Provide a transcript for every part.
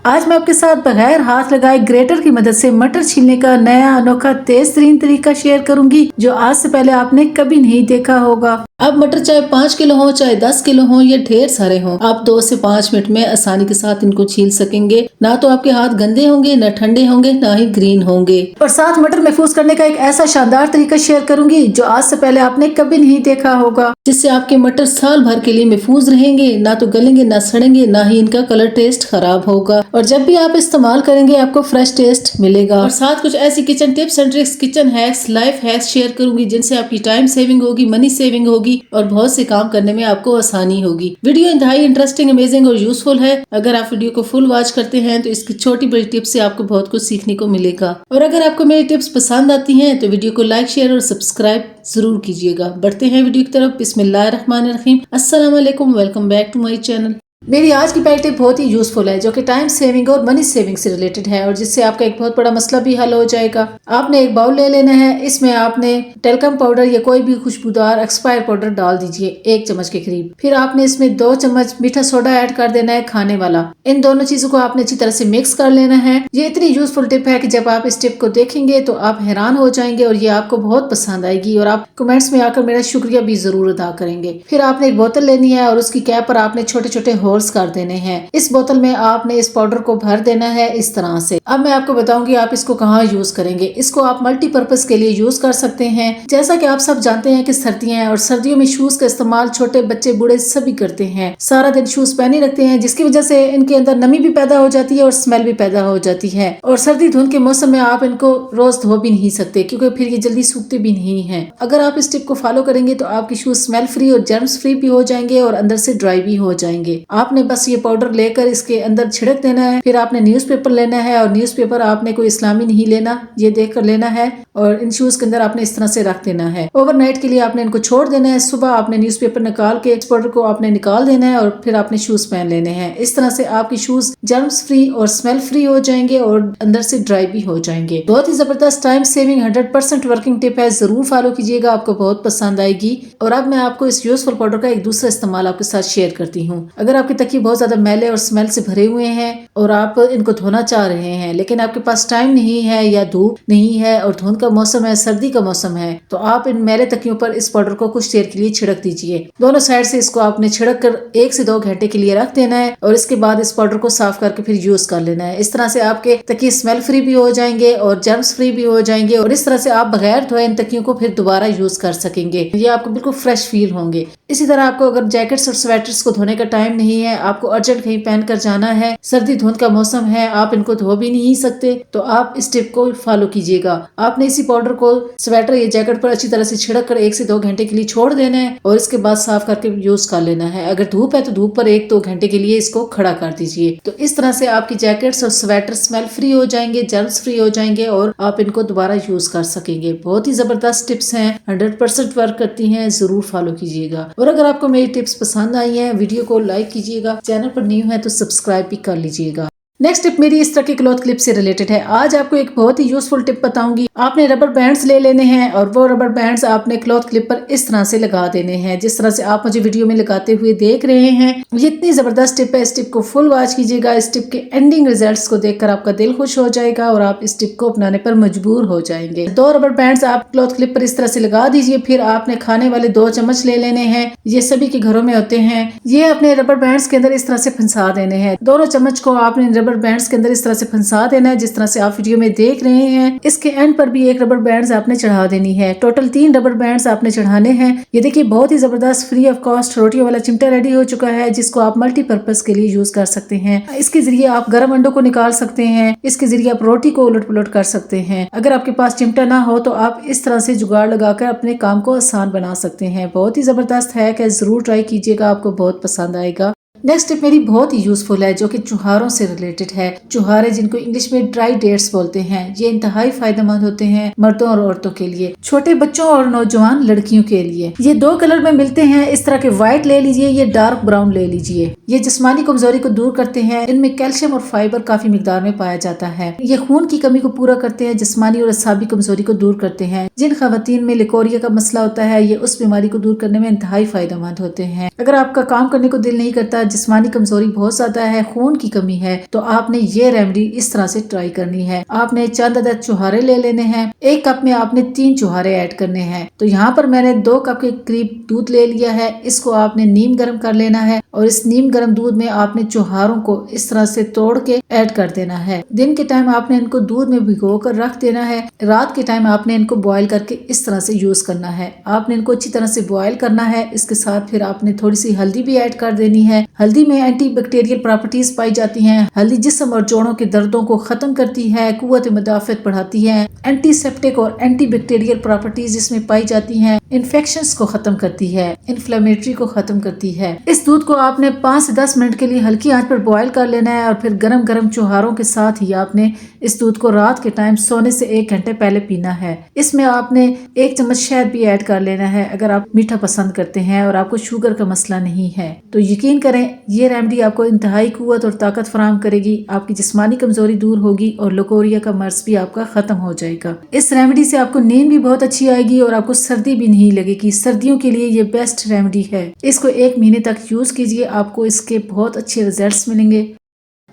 आज मैं आपके साथ बगैर हाथ लगाए ग्रेटर की मदद से मटर छीलने का नया अनोखा तेज तरीन तरीका शेयर करूंगी जो आज से पहले आपने कभी नहीं देखा होगा। अब मटर चाहे 5 किलो हो चाहे 10 किलो हो या ढेर सारे हो, आप 2 से 5 मिनट में आसानी के साथ इनको छील सकेंगे। ना तो आपके हाथ गंदे होंगे, न ठंडे होंगे, ना ही ग्रीन होंगे। और साथ मटर महफूज करने का एक ऐसा शानदार तरीका शेयर करूंगी जो आज से पहले आपने कभी नहीं देखा होगा, जिससे आपके मटर साल भर के लिए महफूज रहेंगे, ना तो गलेंगे, ना सड़ेंगे, ना ही इनका कलर टेस्ट खराब होगा। और जब भी आप इस्तेमाल करेंगे आपको फ्रेश टेस्ट मिलेगा। और साथ कुछ ऐसी kitchen tips and tricks, kitchen hacks, life hacks share करूंगी जिनसे आपकी टाइम सेविंग होगी, मनी सेविंग होगी और बहुत से काम करने में आपको आसानी होगी। वीडियो इंतहाई इंटरेस्टिंग, अमेजिंग और यूजफुल है। अगर आप वीडियो को फुल वॉच करते हैं तो इसकी छोटी बड़ी टिप्स से आपको बहुत कुछ सीखने को मिलेगा। और अगर आपको मेरी टिप्स पसंद आती हैं तो वीडियो को लाइक, शेयर और सब्सक्राइब जरूर कीजिएगा। बढ़ते हैं वीडियो की तरफ। बिस्मिल्लाहिर्रहमानिर्रहीम। अस्सलाम वालेकुम, welcome back to my channel. मेरी आज की पहली टिप बहुत ही यूजफुल है जो कि टाइम सेविंग और मनी सेविंग से रिलेटेड है और जिससे आपका एक बहुत बड़ा मसला भी हल हो जाएगा। आपने एक बाउल ले लेना है, इसमें आपने टेल्कम पाउडर या कोई भी खुशबूदार एक्सपायर पाउडर डाल दीजिए 1 चम्मच के करीब। फिर आपने इसमें 2 चम्मच मीठा सोडा ऐड कर देना है, खाने वाला। इन दोनों चीजों को आपने अच्छी तरह से मिक्स कर लेना है। ये इतनी यूजफुल टिप है कि जब आप इस टिप को देखेंगे तो आप हैरान हो जाएंगे और ये आपको बहुत पसंद आएगी और आप कमेंट्स में आकर मेरा शुक्रिया भी जरूर अदा करेंगे। फिर आपने एक बोतल लेनी है और उसकी कैप पर आपने छोटे छोटे होल्स कर देने हैं। इस बोतल में आपने इस पाउडर को भर देना है इस तरह से। अब मैं आपको बताऊंगी आप इसको कहाँ यूज करेंगे। इसको आप मल्टीपर्पज के लिए यूज कर सकते हैं। जैसा कि आप सब जानते हैं कि सर्दियां हैं और सर्दियों में शूज का इस्तेमाल छोटे बच्चे बूढ़े सभी करते हैं। सारा दिन शूज पहने रखते हैं जिसकी वजह से इनके अंदर नमी भी पैदा हो जाती है और स्मेल भी पैदा हो जाती है। और सर्दी धुंध के मौसम में आप इनको रोज धो भी नहीं सकते क्योंकि फिर ये जल्दी सूखते भी नहीं है। अगर आप इस टिप को फॉलो करेंगे तो आपके शूज स्मेल फ्री और जर्म्स फ्री भी हो जाएंगे और अंदर से ड्राई भी हो जाएंगे। आपने बस ये पाउडर लेकर इसके अंदर छिड़क देना है। फिर आपने न्यूज़पेपर लेना है और न्यूज़पेपर आपने कोई इस्लामी नहीं लेना, ये देख कर लेना है और इन शूज के अंदर आपने इस तरह से रख देना है। ओवरनाइट के लिए आपने इनको छोड़ देना है। सुबह आपने न्यूज़पेपर निकाल के इस पाउडर को आपने निकाल देना है और फिर आपने शूज पहन लेने हैं। इस तरह से आपके शूज जर्म्स फ्री और स्मेल फ्री हो जाएंगे और अंदर से ड्राई भी हो जाएंगे। बहुत ही जबरदस्त टाइम सेविंग 100% वर्किंग टिप है, जरूर फॉलो कीजिएगा, आपको बहुत पसंद आएगी। और अब मैं आपको इस यूजफुल पाउडर का एक दूसरा इस्तेमाल आपके साथ शेयर करती हूँ। अगर आपके तकिए बहुत ज्यादा मैले और स्मेल से भरे हुए हैं और आप इनको धोना चाह रहे हैं लेकिन आपके पास टाइम नहीं है या धूप नहीं है और धुंध का मौसम है, सर्दी का मौसम है, तो आप इन मैले तकियों पर इस पाउडर को कुछ देर के लिए छिड़क दीजिए। दोनों साइड से इसको आपने छिड़क कर 1 से 2 घंटे के लिए रख देना है और इसके बाद इस पाउडर को साफ करके फिर यूज कर लेना है। इस तरह से आपके तकिए स्मेल फ्री भी हो जाएंगे और जर्म्स फ्री भी हो जाएंगे और इस तरह से आप बगैर धोए इन तकियों को फिर दोबारा यूज कर सकेंगे। ये आपको बिल्कुल फ्रेश फील होंगे। इसी तरह आपको अगर जैकेट्स और स्वेटर्स को धोने का टाइम नहीं है, आपको अर्जेंट कहीं पहन कर जाना है, सर्दी धुंध का मौसम है, आप इनको धो भी नहीं सकते, तो आप इस टिप को फॉलो कीजिएगा। आपने इसी पाउडर को स्वेटर या जैकेट पर अच्छी तरह से छिड़क कर 1 से 2 घंटे के लिए छोड़ देना है और इसके बाद साफ करके यूज कर लेना है। अगर धूप है तो धूप पर 1-2 घंटे के लिए इसको खड़ा कर दीजिए। तो इस तरह से आपकी जैकेट्स और स्वेटर स्मेल फ्री हो जाएंगे, जर्म्स फ्री हो जाएंगे और आप इनको दोबारा यूज कर सकेंगे। बहुत ही जबरदस्त टिप्स हैं, 100% वर्क करती हैं, जरूर फॉलो कीजिएगा। और अगर आपको मेरी टिप्स पसंद आई है, वीडियो को लाइक कीजिएगा, चैनल पर न्यू है तो सब्सक्राइब भी कर लीजिएगा। नेक्स्ट टिप मेरी इस तरह के क्लॉथ क्लिप से रिलेटेड है। आज आपको एक बहुत ही यूजफुल टिप बताऊंगी। आपने रबर बैंड्स ले लेने हैं और वो रबर बैंड्स आपने क्लॉथ क्लिप पर इस तरह से लगा देने हैं जिस तरह से आप मुझे वीडियो में लगाते हुए देख रहे हैं। ये इतनी जबरदस्त टिप है, इस टिप को फुल वॉच कीजिएगा। इस टिप के एंडिंग रिजल्ट्स को देखकर आपका दिल खुश हो जाएगा और आप इस टिप को अपनाने पर मजबूर हो जाएंगे। 2 रबर बैंड्स आप क्लॉथ क्लिप पर इस तरह से लगा दीजिए। फिर आपने खाने वाले 2 चम्मच ले लेने हैं, ये सभी के घरों में होते हैं। ये अपने रबर बैंड्स के अंदर इस तरह से फंसा देने हैं। दोनों चम्मच को आपने रबर बैंड्स के अंदर इस तरह से फंसा देना है जिस तरह से आप वीडियो में देख रहे हैं। इसके एंड पर भी 1 रबर बैंड्स आपने चढ़ा देनी है। टोटल 3 रबर बैंड्स आपने चढ़ाने हैं। ये देखिए बहुत ही जबरदस्त फ्री ऑफ कॉस्ट रोटियों वाला चिमटा रेडी हो चुका है जिसको आप मल्टीपर्पज के लिए यूज कर सकते हैं। इसके जरिए आप गर्म अंडों को निकाल सकते हैं, इसके जरिए आप रोटी को उलट पुलट कर सकते हैं। अगर आपके पास चिमटा ना हो तो आप इस तरह से जुगाड़ लगाकर अपने काम को आसान बना सकते हैं। बहुत ही जबरदस्त है कि जरूर ट्राई कीजिएगा, आपको बहुत पसंद आएगा। नेक्स्ट टिप मेरी बहुत ही यूजफुल है जो कि चुहारों से रिलेटेड है। चुहारे जिनको इंग्लिश में ड्राई डेट्स बोलते हैं, ये इंतहाई फायदेमंद होते हैं मर्दों और औरतों के लिए, छोटे बच्चों और नौजवान लड़कियों के लिए। ये 2 कलर में मिलते हैं। इस तरह के व्हाइट ले लीजिए, ये डार्क ब्राउन ले लीजिए। ये जिस्मानी कमजोरी को दूर करते हैं। इनमें कैल्शियम और फाइबर काफी मिकदार में पाया जाता है। ये खून की कमी को पूरा करते हैं, जिस्मानी और असाबी कमजोरी को दूर करते हैं। जिन खवातीन में लिकोरिया का मसला होता है, ये उस बीमारी को दूर करने में इंतहाई फायदेमंद होते हैं। अगर आपका काम करने को दिल नहीं करता, जिस्मानी कमजोरी बहुत ज्यादा है, खून की कमी है, तो आपने ये रेमेडी इस तरह से ट्राई करनी है। आपने चंद अदद चुहारे ले लेने हैं। 1 कप में आपने 3 चुहारे ऐड करने हैं। तो यहाँ पर मैंने 2 कप के करीब दूध ले लिया है। इसको आपने नीम गर्म कर लेना है और इस नीम गर्म दूध में आपने चुहारों को इस तरह से तोड़ के ऐड कर देना है। दिन के टाइम आपने इनको दूध में भिगो कर रख देना है। रात के टाइम आपने इनको बॉईल करके इस तरह से यूज करना है। आपने इनको अच्छी तरह से बॉईल करना है। इसके साथ फिर आपने थोड़ी सी हल्दी भी ऐड कर देनी है। हल्दी में एंटी बैक्टीरियल प्रॉपर्टीज पाई जाती हैं। हल्दी जिस्म और जोड़ों के दर्दों को खत्म करती है, कुव्वत मुदाफियत बढ़ाती है, एंटीसेप्टिक और एंटी बैक्टीरियल प्रॉपर्टीज इसमें पाई जाती हैं, इन्फेक्शंस को खत्म करती है, इन्फ्लेमेटरी को खत्म करती है। इस दूध को आपने 5 से 10 मिनट के लिए हल्की आंच पर बॉईल कर लेना है और फिर गरम गरम चुहारों के साथ ही आपने इस दूध को रात के टाइम सोने से 1 घंटे पहले पीना है। इसमें आपने 1 चम्मच शहद भी ऐड कर लेना है अगर आप मीठा पसंद करते हैं और आपको शुगर का मसला नहीं है। तो यकीन करें ये रेमेडी आपको इंतहाई कुव्वत और ताकत फराहम करेगी। आपकी जिस्मानी कमजोरी दूर होगी और लकोरिया का मर्ज भी आपका खत्म हो जाएगा। इस रेमेडी से आपको नींद भी बहुत अच्छी आएगी और आपको सर्दी भी नहीं लगेगी। सर्दियों के लिए ये बेस्ट रेमेडी है। इसको 1 महीने तक यूज कीजिए, आपको इसके बहुत अच्छे रिजल्ट्स मिलेंगे।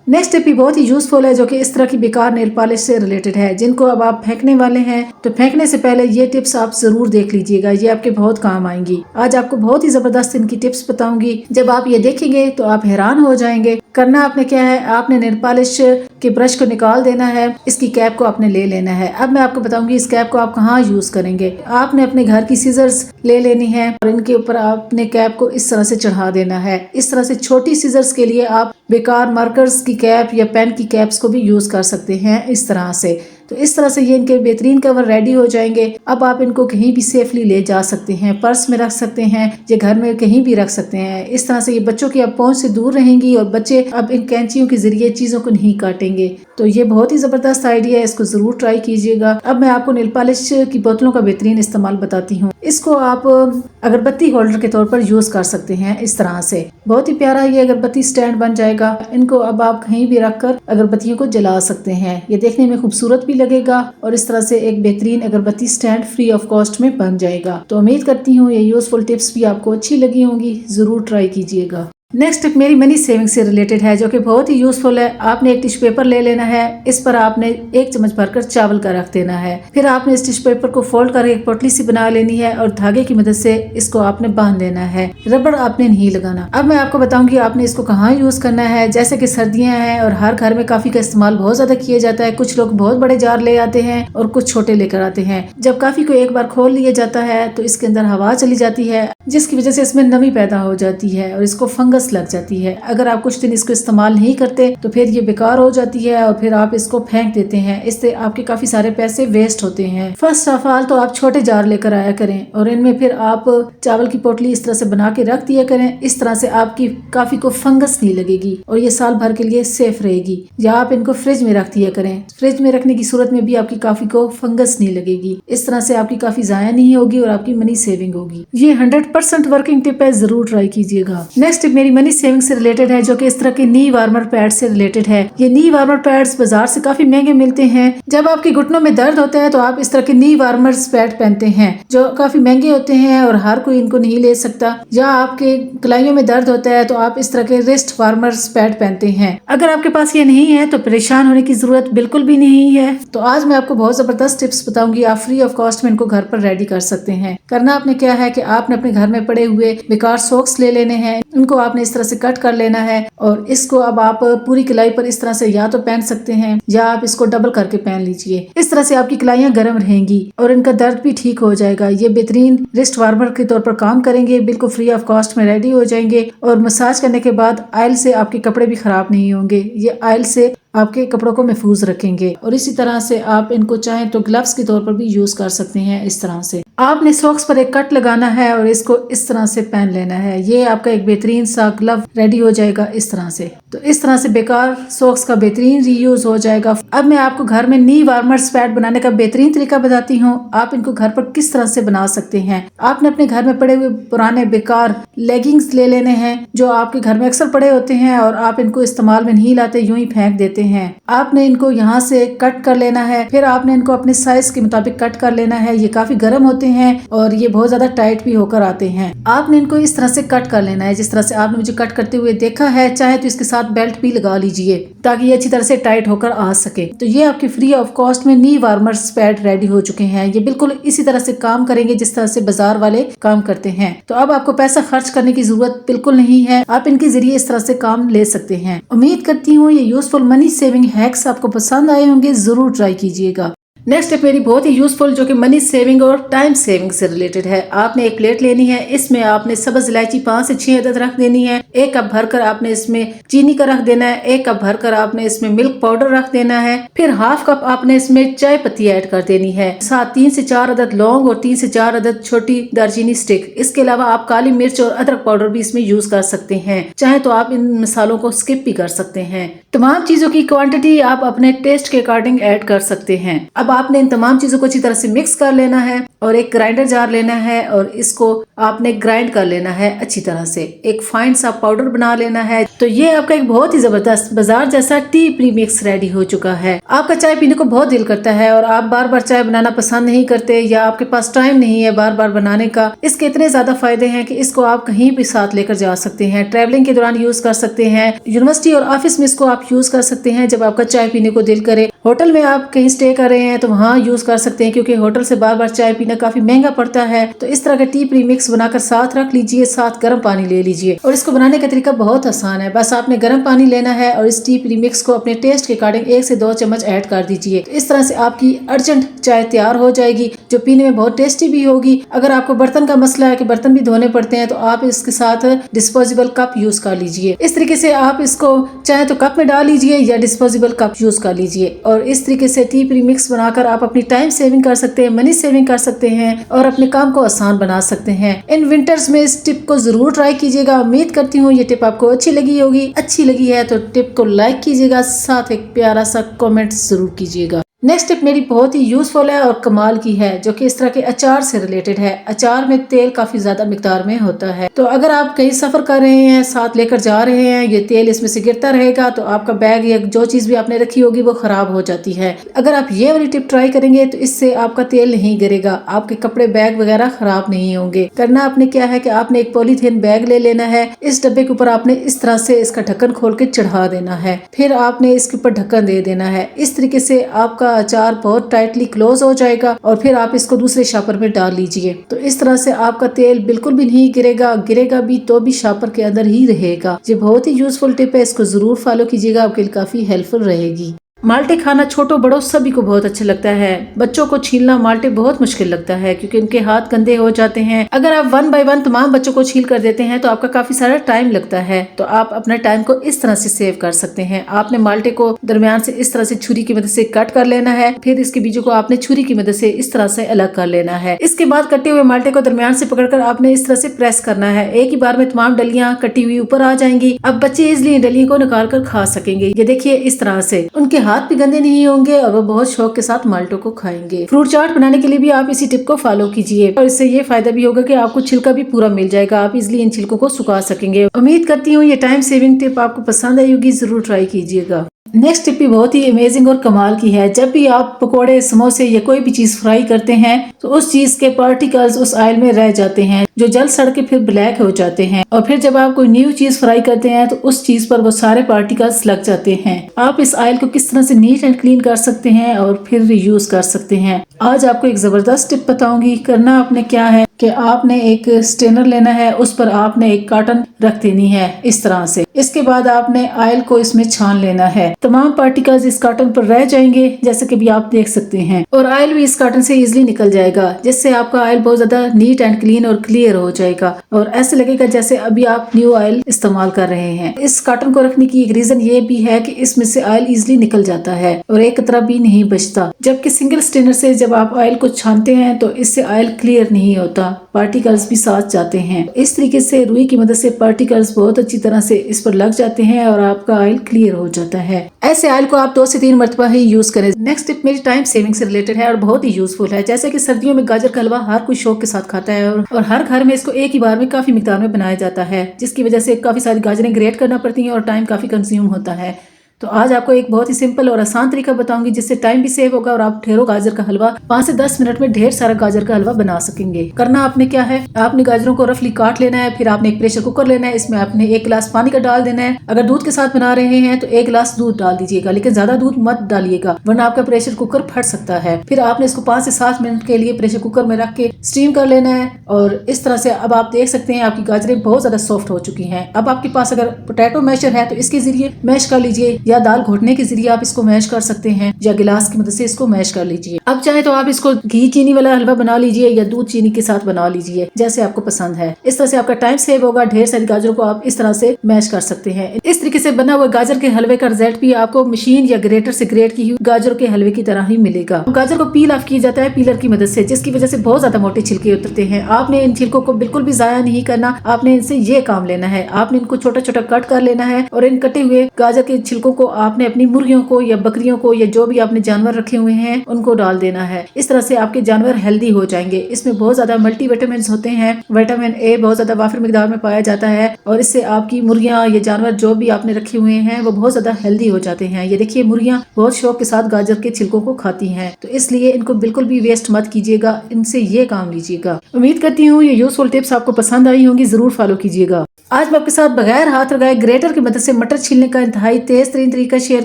नेक्स्ट टिप भी बहुत ही यूजफुल है जो कि इस तरह की बेकार नेल पॉलिश से रिलेटेड है जिनको अब आप फेंकने वाले हैं। तो फेंकने से पहले ये टिप्स आप जरूर देख लीजिएगा, ये आपके बहुत काम आएंगी। आज आपको बहुत ही जबरदस्त इनकी टिप्स बताऊंगी। जब आप ये देखेंगे तो आप हैरान हो जाएंगे। करना आपने क्या है, आपने नेल पॉलिश के ब्रश को निकाल देना है, इसकी कैप को आपने ले लेना है। अब मैं आपको बताऊंगी इस कैप को आप कहाँ यूज करेंगे। आपने अपने घर की सीजर्स ले लेनी है और इनके ऊपर आपने कैप को इस तरह से चढ़ा देना है। इस तरह से छोटी सीजर्स के लिए आप बेकार मार्कर्स की कैप या पेन की कैप्स को भी यूज कर सकते हैं इस तरह से। तो इस तरह से ये इनके बेहतरीन कवर रेडी हो जाएंगे। अब आप इनको कहीं भी सेफली ले जा सकते हैं, पर्स में रख सकते हैं या घर में कहीं भी रख सकते हैं। इस तरह से ये बच्चों की अब पहुंच से दूर रहेंगी और बच्चे अब इन कैंचियों के जरिए चीजों को नहीं काटेंगे। तो ये बहुत ही जबरदस्त आइडिया है, इसको जरूर ट्राई कीजिएगा। अब मैं आपको नेल पॉलिश की बोतलों का बेहतरीन इस्तेमाल बताती हूँ। इसको आप अगरबत्ती होल्डर के तौर पर यूज कर सकते हैं। इस तरह से बहुत ही प्यारा ये अगरबत्ती स्टैंड बन जाएगा। इनको अब आप कहीं भी रखकर अगरबत्तियों को जला सकते हैं। ये देखने में खूबसूरत भी लगेगा और इस तरह से एक बेहतरीन अगरबत्ती स्टैंड फ्री ऑफ कॉस्ट में बन जाएगा। तो उम्मीद करती हूँ ये यूजफुल टिप्स भी आपको अच्छी लगी होंगी, जरूर ट्राई कीजिएगा। नेक्स्ट टिप मेरी मनी सेविंग से रिलेटेड है जो कि बहुत ही यूजफुल है। आपने एक टिश्यू पेपर ले लेना है, इस पर आपने 1 चम्मच भरकर चावल का रख देना है। फिर आपने इस टिश्यू पेपर को फोल्ड करके एक पोटली सी बना लेनी है और धागे की मदद से इसको आपने बांध देना है। रबड़ आपने नहीं लगाना। अब मैं आपको बताऊंगी आपने इसको कहाँ यूज करना है। जैसे कि सर्दियां हैं और हर घर में काफी का इस्तेमाल बहुत ज्यादा किया जाता है। कुछ लोग बहुत बड़े जार ले आते हैं और कुछ छोटे लेकर आते हैं। जब काफी को एक बार खोल लिया जाता है तो इसके अंदर हवा चली जाती है जिसकी वजह से इसमें नमी पैदा हो जाती है और इसको फंगस लग जाती है। अगर आप कुछ दिन इसको इस्तेमाल नहीं करते तो फिर ये बेकार हो जाती है और फिर आप इसको फेंक देते हैं। इससे आपके काफी सारे पैसे वेस्ट होते हैं। फर्स्ट ऑफ ऑल तो आप छोटे जार लेकर आया करें और इनमें फिर आप चावल की पोटली इस तरह से बना के रख दिया करें। इस तरह से आपकी काफी को फंगस नहीं लगेगी और ये साल भर के लिए सेफ रहेगी। या आप इनको फ्रिज में रख दिया करें। फ्रिज में रखने की सूरत में भी आपकी काफी को फंगस नहीं लगेगी। इस तरह से आपकी काफी जाया नहीं होगी और आपकी मनी सेविंग होगी। ये 100% वर्किंग टिप है, जरूर ट्राई कीजिएगा। नेक्स्ट टिप मेरी मनी सेविंग से रिलेटेड है जो कि इस तरह के नी वार्मर पैड से रिलेटेड है। ये नी वार्मर पैड्स बाजार से काफी महंगे मिलते हैं। जब आपके घुटनों में दर्द होता है तो आप इस तरह के नी वार्मर्स पैड पहनते हैं जो काफी महंगे होते हैं और हर कोई इनको नहीं ले सकता। या आपके कलाइयों में दर्द होता है तो आप इस तरह के रिस्ट वार्मर्स पैड पहनते हैं। अगर आपके पास ये नहीं है तो परेशान होने की जरूरत बिल्कुल भी नहीं है। तो आज मैं आपको बहुत जबरदस्त टिप्स बताऊंगी। आप फ्री ऑफ कॉस्ट में इनको घर पर रेडी कर सकते हैं। करना आपने क्या है कि आपने अपने घर में पड़े हुए बेकार सॉक्स ले लेने हैं। उनको आपने इस तरह से कट कर लेना है और इसको अब आप पूरी कलाई पर इस तरह से या तो पहन सकते हैं या आप इसको डबल करके पहन लीजिए। इस तरह से आपकी कलाइयां गर्म रहेंगी और इनका दर्द भी ठीक हो जाएगा। ये बेहतरीन रिस्ट वार्मर के तौर पर काम करेंगे, बिल्कुल फ्री ऑफ कॉस्ट में रेडी हो जाएंगे और मसाज करने के बाद ऑयल से आपके कपड़े भी खराब नहीं होंगे। ये ऑयल से आपके कपड़ों को महफूज रखेंगे और इसी तरह से आप इनको चाहें तो ग्लव्स के तौर पर भी यूज कर सकते हैं। इस तरह से आपने सॉक्स पर एक कट लगाना है और इसको इस तरह से पहन लेना है। ये आपका एक बेहतरीन सा ग्लव रेडी हो जाएगा इस तरह से। तो इस तरह से बेकार सॉक्स का बेहतरीन रीयूज हो जाएगा। अब मैं आपको घर में नी वार्मर्स पैड बनाने का बेहतरीन तरीका बताती हूँ। आप इनको घर पर किस तरह से बना सकते हैं। आपने अपने घर में पड़े हुए पुराने बेकार लेगिंग्स ले लेने हैं जो आपके घर में अक्सर पड़े होते हैं और आप इनको इस्तेमाल में नहीं लाते, यूं ही फेंक देते हैं। आपने इनको यहाँ से कट कर लेना है, फिर आपने इनको अपने साइज के मुताबिक कट कर लेना है। ये काफी गर्म होते हैं और ये बहुत ज्यादा टाइट भी होकर आते हैं। आपने इनको इस तरह से कट कर लेना है जिस तरह से आपने मुझे कट करते हुए देखा है। चाहे तो इसके साथ बेल्ट भी लगा लीजिए ताकि ये अच्छी तरह से टाइट होकर आ सके। तो ये आपके फ्री ऑफ कॉस्ट में नी वार्मर्स पैड रेडी हो चुके हैं। ये बिल्कुल इसी तरह से काम करेंगे जिस तरह से बाजार वाले काम करते हैं। तो अब आपको पैसा खर्च करने की जरूरत बिल्कुल नहीं है, आप इनके जरिए इस तरह से काम ले सकते हैं। उम्मीद करती हूँ ये यूजफुल मनी सेविंग हैक्स आपको पसंद आए होंगे, जरूर ट्राई कीजिएगा। नेक्स्ट स्टेप मेरी बहुत ही यूजफुल जो कि मनी सेविंग और टाइम सेविंग से रिलेटेड है। आपने एक प्लेट लेनी है, इसमें आपने सब्ज इलायची 5 से 6 अदद रख देनी है। 1 कप भरकर आपने इसमें चीनी का रख देना है। 1 कप भरकर आपने इसमें मिल्क पाउडर रख देना है। फिर हाफ कप आपने इसमें चाय पत्ती ऐड कर देनी है। साथ 3 से 4 अदद लौंग और 3 से 4 अदद छोटी दालचीनी स्टिक। इसके अलावा आप काली मिर्च और अदरक पाउडर भी इसमें यूज कर सकते हैं। चाहे तो आप इन मसालों को स्किप भी कर सकते हैं। तमाम चीजों की क्वांटिटी आप अपने टेस्ट के अकॉर्डिंग ऐड कर सकते हैं। अब आपने इन तमाम चीजों को अच्छी तरह से मिक्स कर लेना है और एक ग्राइंडर जार लेना है और इसको आपने ग्राइंड कर लेना है अच्छी तरह से। एक फाइन सा पाउडर बना लेना है। तो ये आपका एक बहुत ही जबरदस्त बाजार जैसा टी प्रीमिक्स रेडी हो चुका है। आपका चाय पीने को बहुत दिल करता है और आप बार बार चाय बनाना पसंद नहीं करते या आपके पास टाइम नहीं है बार बार बनाने का। इसके इतने ज्यादा फायदे हैं कि इसको आप कहीं भी साथ लेकर जा सकते हैं। ट्रैवलिंग के दौरान यूज कर सकते हैं, यूनिवर्सिटी और ऑफिस में इसको आप यूज कर सकते हैं जब आपका चाय पीने को दिल करे। होटल में आप कहीं स्टे कर रहे हैं तो वहाँ यूज कर सकते हैं क्योंकि होटल से बार बार चाय पीना काफी महंगा पड़ता है। तो इस तरह का टी प्रीमिक्स बनाकर साथ रख लीजिए, साथ गर्म पानी ले लीजिए। और इसको बनाने का तरीका बहुत आसान है। बस आपने गर्म पानी लेना है और इस टी प्रीमिक्स को अपने टेस्ट के अकॉर्डिंग 1 से 2 चम्मच ऐड कर दीजिए। तो इस तरह से आपकी अर्जेंट चाय तैयार हो जाएगी जो पीने में बहुत टेस्टी भी होगी। अगर आपको बर्तन का मसला है कि बर्तन भी धोने पड़ते हैं तो आप इसके साथ डिस्पोजेबल कप यूज कर लीजिए। इस तरीके से आप इसको चाहे तो कप में डाल लीजिए या डिस्पोजेबल कप यूज कर लीजिए। और इस तरीके से टी प्रीमिक्स बनाकर आप अपनी टाइम सेविंग कर सकते हैं, मनी सेविंग कर सकते हैं और अपने काम को आसान बना सकते हैं। इन विंटर्स में इस टिप को जरूर ट्राई कीजिएगा। उम्मीद करती हूँ ये टिप आपको अच्छी लगी होगी। अच्छी लगी है तो टिप को लाइक कीजिएगा, साथ एक प्यारा सा कमेंट जरूर कीजिएगा। नेक्स्ट टिप मेरी बहुत ही यूजफुल है और कमाल की है जो कि इस तरह के अचार से रिलेटेड है। अचार में तेल काफी ज्यादा मिकदार में होता है। तो अगर आप कहीं सफर कर रहे हैं, साथ लेकर जा रहे हैं, ये तेल इसमें से गिरता रहेगा तो आपका बैग या जो चीज भी आपने रखी होगी वो खराब हो जाती है। अगर आप ये वाली टिप ट्राई करेंगे तो इससे आपका तेल नहीं गिरेगा, आपके कपड़े बैग वगैरह खराब नहीं होंगे। करना आपने क्या है कि आपने एक पॉलीथीन बैग ले लेना है। इस डब्बे के ऊपर आपने इस तरह से इसका ढक्कन खोल के चढ़ा देना है। फिर आपने इसके ऊपर ढक्कन दे देना है। इस तरीके से आपका अचार बहुत टाइटली क्लोज हो जाएगा और फिर आप इसको दूसरे शापर में डाल लीजिए। तो इस तरह से आपका तेल बिल्कुल भी नहीं गिरेगा, गिरेगा भी तो भी शापर के अंदर ही रहेगा। ये बहुत ही यूजफुल टिप है, इसको जरूर फॉलो कीजिएगा, आपके लिए काफी हेल्पफुल रहेगी। माल्टे खाना छोटों बड़ों सभी को बहुत अच्छा लगता है। बच्चों को छीलना माल्टे बहुत मुश्किल लगता है क्योंकि उनके हाथ गंदे हो जाते हैं। अगर आप 1 बाय 1 तमाम बच्चों को छील कर देते हैं तो आपका काफी सारा टाइम लगता है। तो आप अपने टाइम को इस तरह से सेव कर सकते हैं। आपने माल्टे को दरमियान से इस तरह से छुरी की मदद से कट कर लेना है। फिर इसके बीजों को आपने छुरी की मदद से इस तरह से अलग कर लेना है। इसके बाद कटे हुए माल्टे को दरमियान से पकड़कर आपने इस तरह से प्रेस करना है। एक ही बार में तमाम डलियां कटी हुई ऊपर आ जाएंगी। अब बच्चे इजली डलियों को निकाल कर खा सकेंगे। ये देखिए इस तरह से उनके हाथ भी गंदे नहीं होंगे और वो बहुत शौक के साथ माल्टों को खाएंगे। फ्रूट चाट बनाने के लिए भी आप इसी टिप को फॉलो कीजिए और इससे ये फायदा भी होगा कि आपको छिलका भी पूरा मिल जाएगा। आप इजिली इन छिलकों को सुखा सकेंगे। उम्मीद करती हूँ ये टाइम सेविंग टिप आपको पसंद आई होगी, जरूर ट्राई कीजिएगा। नेक्स्ट टिप भी बहुत ही अमेजिंग और कमाल की है। जब भी आप पकोड़े, समोसे या कोई भी चीज फ्राई करते हैं तो उस चीज के पार्टिकल्स उस ऑयल में रह जाते हैं जो जल सड़ के फिर ब्लैक हो जाते हैं। और फिर जब आप कोई न्यू चीज फ्राई करते हैं तो उस चीज पर वो सारे पार्टिकल्स लग जाते हैं। आप इस ऑयल को किस तरह से नीट एंड क्लीन कर सकते हैं और फिर रीयूज कर सकते हैं। आज आपको एक जबरदस्त टिप बताऊंगी। करना आपने क्या है कि आपने एक स्ट्रेनर लेना है, उस पर आपने एक कॉटन रख देनी है इस तरह से। इसके बाद आपने ऑयल को इसमें छान लेना है। तमाम पार्टिकल्स इस कॉटन पर रह जाएंगे जैसे कि भी आप देख सकते हैं और ऑयल भी इस कॉटन से इजीली निकल जाएगा जिससे आपका ऑयल बहुत ज्यादा नीट एंड क्लीन और क्लियर हो जाएगा और ऐसे लगेगा जैसे अभी आप न्यू ऑयल इस्तेमाल कर रहे हैं। इस कॉटन को रखने की एक रीजन ये भी है कि इसमें से ऑयल इजीली निकल जाता है और एक कतरा भी नहीं बचता। जबकि सिंगल स्ट्रेनर से जब आप ऑयल को छानते हैं तो इससे ऑयल क्लियर नहीं होता, पार्टिकल्स भी साथ जाते हैं। इस तरीके से रुई की मदद से पार्टिकल्स बहुत अच्छी तरह से इस पर लग जाते हैं और आपका ऑयल क्लियर हो जाता है। ऐसे ऑयल को आप 2 से 3 मरतबा ही यूज करें। नेक्स्ट टिप मेरी टाइम सेविंग से रिलेटेड है और बहुत ही यूजफुल है। जैसे कि सर्दियों में गाजर का हलवा हर कोई शौक के साथ खाता है और हर घर में इसको एक ही बार में काफी मिकदार में बनाया जाता है जिसकी वजह से काफी सारी गाजरें ग्रेट करना पड़ती हैं और टाइम काफी कंज्यूम होता है। तो आज आपको एक बहुत ही सिंपल और आसान तरीका बताऊंगी जिससे टाइम भी सेव होगा और आप ढेरों गाजर का हलवा 5 से 10 मिनट में ढेर सारा गाजर का हलवा बना सकेंगे। करना आपने क्या है, आपने गाजरों को रफली काट लेना है, फिर आपने एक प्रेशर कुकर लेना है, इसमें आपने 1 गिलास पानी का डाल देना है। अगर दूध के साथ बना रहे हैं तो 1 गिलास दूध डाल दीजिएगा, लेकिन ज्यादा दूध मत डालिएगा वरना आपका प्रेशर कुकर फट सकता है। फिर आपने इसको 5 से 7 मिनट के लिए प्रेशर कुकर में रख के स्टीम कर लेना है और इस तरह से अब आप देख सकते हैं आपकी गाजरें बहुत ज्यादा सॉफ्ट हो चुकी हैं। अब आपके पास अगर पोटैटो मैशर है तो इसके जरिए मैश कर लीजिए या दाल घोटने के जरिए आप इसको मैश कर सकते हैं या गिलास की मदद से इसको मैश कर लीजिए। अब चाहे तो आप इसको घी चीनी वाला हलवा बना लीजिए या दूध चीनी के साथ बना लीजिए, जैसे आपको पसंद है। इस तरह से आपका टाइम सेव होगा। ढेर सारी गाजरों को आप इस तरह से मैश कर सकते हैं। इस तरीके से बना हुआ गाजर के हलवे का रिजल्ट भी आपको मशीन या ग्रेटर से ग्रेट की हुई गाजर के हलवे की तरह ही मिलेगा। गाजर को पील ऑफ किया जाता है पीलर की मदद से, जिसकी वजह से बहुत ज्यादा मोटे छिलके उतरते हैं। आपने इन छिलकों को बिल्कुल भी जाया नहीं करना, आपने इनसे ये काम लेना है। आपने इनको छोटा छोटा कट कर लेना है और इन कटे हुए गाजर के छिलकों को आपने अपनी मुर्गियों को या बकरियों को या जो भी आपने जानवर रखे हुए हैं उनको डाल देना है। इस तरह से आपके जानवर हेल्दी हो जाएंगे। इसमें बहुत ज्यादा मल्टीविटामिन होते हैं। विटामिन ए बहुत ज्यादा वाफिर मिकदार में पाया जाता है और इससे आपकी मुर्गियां या जानवर जो भी आपने रखे हुए हैं वो बहुत ज्यादा हेल्दी हो जाते हैं। ये देखिए मुर्गियां बहुत शौक के साथ गाजर के छिलकों को खाती हैं, तो इसलिए इनको बिल्कुल भी वेस्ट मत कीजिएगा, इनसे ये काम लीजिएगा। उम्मीद करती हूँ ये यूजफुल टिप्स आपको पसंद आई होंगी, जरूर फॉलो कीजिएगा। आज मैं आपके साथ बगैर हाथ लगाए ग्रेटर की मदद से मटर छीलने का इंतहाई तेज तरीन तरीका शेयर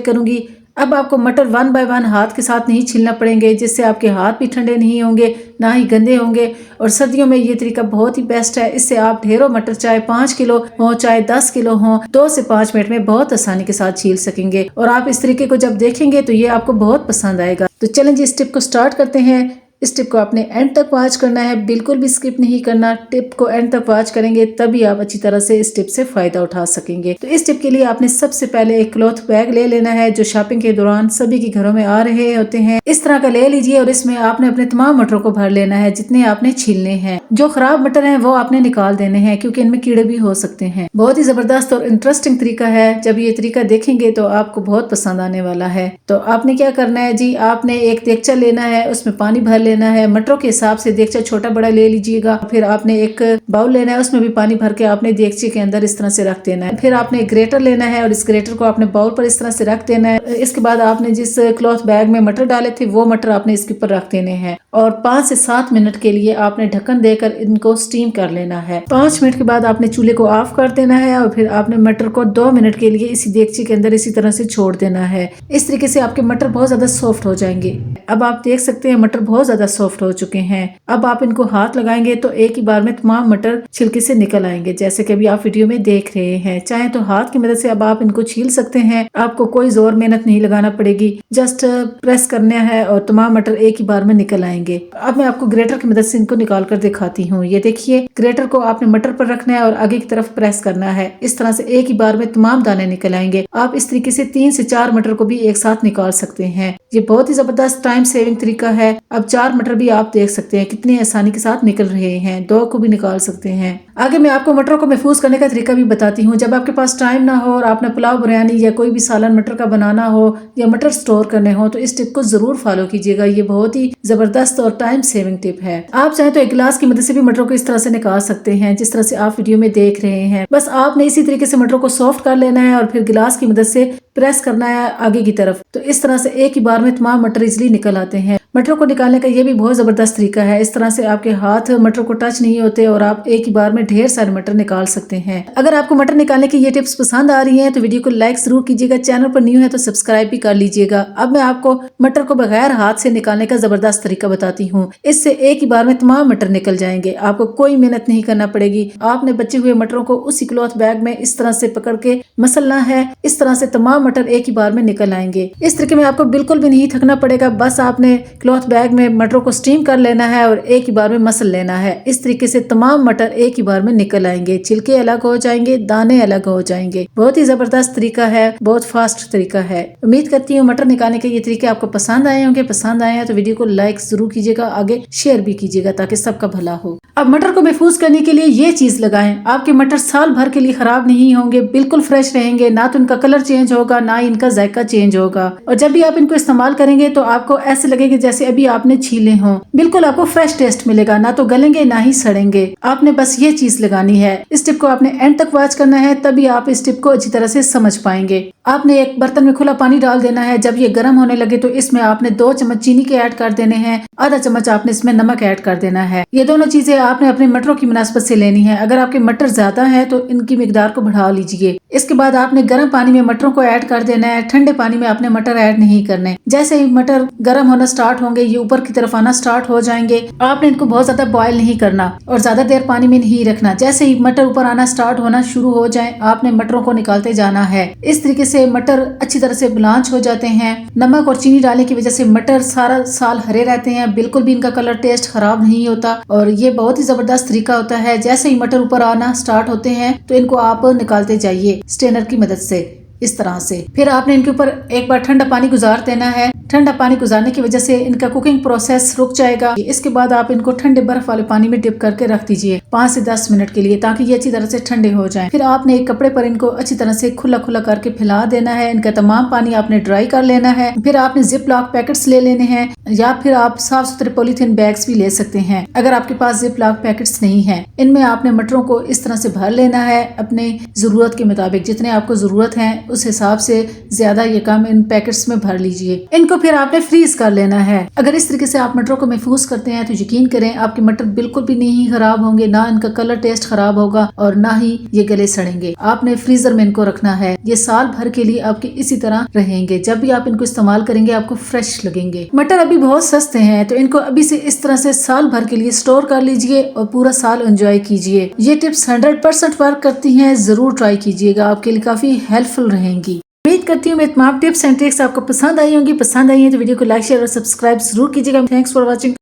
करूंगी। अब आपको मटर 1 बाय 1 हाथ के साथ नहीं छीलना पड़ेंगे, जिससे आपके हाथ भी ठंडे नहीं होंगे ना ही गंदे होंगे। और सर्दियों में ये तरीका बहुत ही बेस्ट है। इससे आप ढेरों मटर चाहे 5 किलो हो चाहे 10 किलो हो 2 से 5 मिनट में बहुत आसानी के साथ छील सकेंगे। और आप इस तरीके को जब देखेंगे तो ये आपको बहुत पसंद आएगा। तो चलें जी इस टिप को स्टार्ट करते हैं। इस टिप को आपने एंड तक वॉच करना है, बिल्कुल भी स्किप नहीं करना। टिप को एंड तक वॉच करेंगे तभी आप अच्छी तरह से इस टिप से फायदा उठा सकेंगे। तो इस टिप के लिए आपने सबसे पहले एक क्लॉथ बैग ले लेना है जो शॉपिंग के दौरान सभी के घरों में आ रहे होते हैं। इस तरह का ले लीजिए और इसमें आपने अपने तमाम मटरों को भर लेना है जितने आपने छीलने हैं। जो खराब मटर हैं वो आपने निकाल देने हैं क्योंकि इनमें कीड़े भी हो सकते हैं। बहुत ही जबरदस्त और इंटरेस्टिंग तरीका है। जब ये तरीका देखेंगे तो आपको बहुत पसंद आने वाला है। तो आपने क्या करना है जी, आपने एक देगचा लेना है, उसमें पानी भर लेना है। मटरों के हिसाब से देगचा छोटा बड़ा ले लीजिएगा। फिर आपने एक बाउल लेना है, उसमें भी पानी भर के आपने देगचे के अंदर इस तरह से रख देना है। फिर आपने ग्रेटर लेना है और इस ग्रेटर को आपने बाउल पर इस तरह से रख देना है। इसके बाद आपने जिस क्लॉथ बैग में मटर डाले थे वो मटर आपने इसके ऊपर रख देने हैं और 5 से 7 मिनट के लिए आपने ढक्कन देकर इनको स्टीम कर लेना है। 5 मिनट के बाद आपने चूल्हे को ऑफ कर देना है और फिर आपने मटर को 2 मिनट के लिए इसी देगचे के अंदर इसी तरह से छोड़ देना है। इस तरीके से आपके मटर बहुत ज्यादा सॉफ्ट हो जाएंगे। अब आप देख सकते हैं मटर बहुत ज्यादा सॉफ्ट हो चुके हैं। अब आप इनको हाथ लगाएंगे तो एक ही बार में तमाम मटर छिलके से निकल आएंगे, जैसे कि अभी आप वीडियो में देख रहे हैं। चाहे तो हाथ की मदद से अब आप इनको छील सकते हैं, आपको कोई जोर मेहनत नहीं लगाना पड़ेगी, जस्ट प्रेस करना है और तमाम मटर एक ही बार में निकल आएंगे। अब मैं आपको ग्रेटर की मदद से इनको निकाल कर दिखाती हूँ। ये देखिए ग्रेटर को आपने मटर पर रखना है और आगे की तरफ प्रेस करना है। इस तरह से एक ही बार में तमाम दाने निकल आएंगे। आप इस तरीके से 3 से 4 मटर को भी एक साथ निकाल सकते हैं। ये बहुत ही जबरदस्त टाइम सेविंग तरीका है। अब 4 मटर भी आप देख सकते हैं कितनी आसानी के साथ निकल रहे हैं। 2 को भी निकाल सकते हैं। आगे मैं आपको मटरों को महफूज करने का तरीका भी बताती हूँ। जब आपके पास टाइम ना हो और आपने पुलाव बिरयानी या कोई भी सालन मटर का बनाना हो या मटर स्टोर करने हो तो इस टिप को जरूर फॉलो कीजिएगा। ये बहुत ही जबरदस्त और टाइम सेविंग टिप है। आप चाहे तो एक गिलास की मदद से भी मटरों को इस तरह से निकाल सकते हैं जिस तरह से आप वीडियो में देख रहे हैं। बस आपने इसी तरीके से मटरों को सॉफ्ट कर लेना है और फिर गिलास की मदद से प्रेस करना है आगे की तरफ। तो इस तरह से एक ही बार में तमाम मटर इजिली निकल आते हैं। मटरों को निकालने का ये भी बहुत जबरदस्त तरीका है। इस तरह से आपके हाथ मटर को टच नहीं होते और आप एक ही बार में ढेर सारे मटर निकाल सकते हैं। अगर आपको मटर निकालने की ये टिप्स पसंद आ रही हैं तो वीडियो को लाइक जरूर कीजिएगा। चैनल पर न्यू है तो सब्सक्राइब भी कर लीजिएगा। अब मैं आपको मटर को बगैर हाथ से निकालने का जबरदस्त तरीका बताती हूँ। इससे एक ही बार में तमाम मटर निकल जाएंगे। आपको कोई मेहनत नहीं करना पड़ेगी। आपने बचे हुए मटरों को उसी क्लॉथ बैग में इस तरह से पकड़ के मसलना है। इस तरह से तमाम मटर एक ही बार में निकल आएंगे। इस तरीके में आपको बिल्कुल भी नहीं थकना पड़ेगा। बस आपने क्लॉथ बैग में मटरों को स्टीम कर लेना है और एक ही बार में मसल लेना है। इस तरीके से तमाम मटर एक ही बार में निकल आएंगे। छिलके अलग हो जाएंगे, दाने अलग हो जाएंगे। बहुत ही जबरदस्त तरीका है, बहुत फास्ट तरीका है। उम्मीद करती हूँ मटर निकालने के ये तरीके आपको पसंद आए होंगे। पसंद आए हैं तो वीडियो को लाइक जरूर कीजिएगा, आगे शेयर भी कीजिएगा ताकि सबका भला हो। अब मटर को महफूज करने के लिए ये चीज लगाएं। आपके मटर साल भर के लिए खराब नहीं होंगे, बिल्कुल फ्रेश रहेंगे। ना तो इनका कलर चेंज होगा ना इनका जायका चेंज होगा। और जब भी आप इनको इस्तेमाल करेंगे तो आपको ऐसे लगेगा जैसे अभी आपने छीले हों। बिल्कुल आपको फ्रेश टेस्ट मिलेगा, ना तो गलेंगे ना ही सड़ेंगे। आपने बस ये चीज लगानी है। इस टिप को आपने एंड तक वॉच करना है, तभी आप इस टिप को अच्छी तरह से समझ पाएंगे। आपने एक बर्तन में खुला पानी डाल देना है। जब ये गर्म होने लगे तो इसमें आपने 2 चम्मच चीनी के ऐड कर देने हैं, आधा चम्मच आपने इसमें नमक ऐड कर देना है। ये दोनों चीजें आपने अपने मटरों की मुनासिबत से लेनी है। अगर आपके मटर ज्यादा है तो इनकी मिकदार को बढ़ा लीजिए। इसके बाद आपने गर्म पानी में मटरों को ऐड कर देना है। ठंडे पानी में आपने मटर ऐड नहीं करने। जैसे ही मटर गर्म होना स्टार्ट होंगे, ये ऊपर की तरफ आना स्टार्ट हो जाएंगे, आपने इनको बहुत ज्यादा बॉयल नहीं करना और ज्यादा देर पानी में नहीं रखना। जैसे ही मटर ऊपर आना स्टार्ट होना शुरू हो जाए, आपने मटरों को निकालते जाना है। इस तरीके से मटर अच्छी तरह से ब्लांच हो जाते हैं। नमक और चीनी डालने की वजह से मटर सारा साल हरे रहते हैं, बिल्कुल भी इनका कलर टेस्ट खराब नहीं होता और ये बहुत ही जबरदस्त तरीका होता है। जैसे ही मटर ऊपर आना स्टार्ट होते हैं तो इनको आप निकालते जाइए स्ट्रेनर की मदद से, इस तरह से। फिर आपने इनके ऊपर एक बार ठंडा पानी गुजार देना है। ठंडा पानी गुजारने की वजह से इनका कुकिंग प्रोसेस रुक जाएगा। इसके बाद आप इनको ठंडे बर्फ वाले पानी में डिप करके रख दीजिए 5 से 10 मिनट के लिए, ताकि ये अच्छी तरह से ठंडे हो जाएं। फिर आपने एक कपड़े पर इनको अच्छी तरह से खुला खुला करके फैला देना है। इनका तमाम पानी आपने ड्राई कर लेना है। फिर आपने जिप लॉक पैकेट्स ले लेने हैं या फिर आप साफ सुथरे पॉलीथीन बैग्स भी ले सकते हैं अगर आपके पास जिप लॉक पैकेट्स नहीं है। इनमें आपने मटरों को इस तरह से भर लेना है अपने जरूरत के मुताबिक। जितने आपको जरूरत है उस हिसाब से ज्यादा ये काम इन पैकेट्स में भर लीजिए। इनको फिर आपने फ्रीज कर लेना है। अगर इस तरीके से आप मटरों को महफूज करते हैं तो यकीन करें आपके मटर बिल्कुल भी नहीं खराब होंगे, ना इनका कलर टेस्ट खराब होगा और ना ही ये गले सड़ेंगे। आपने फ्रीजर में इनको रखना है। ये साल भर के लिए आपके इसी तरह रहेंगे। जब भी आप इनको इस्तेमाल करेंगे आपको फ्रेश लगेंगे। मटर अभी बहुत सस्ते हैं तो इनको अभी से इस तरह से साल भर के लिए स्टोर कर लीजिए और पूरा साल एंजॉय कीजिए। ये टिप्स 100% वर्क करती हैं, जरूर ट्राई कीजिएगा, आपके लिए काफी हेल्पफुल रहेंगी। उम्मीद करती हूँ मेरी तमाम टिप्स एंड ट्रिक्स आपको पसंद आई होंगी। पसंद आई है तो वीडियो को लाइक शेयर और सब्सक्राइब जरूर कीजिएगा। Thanks for watching.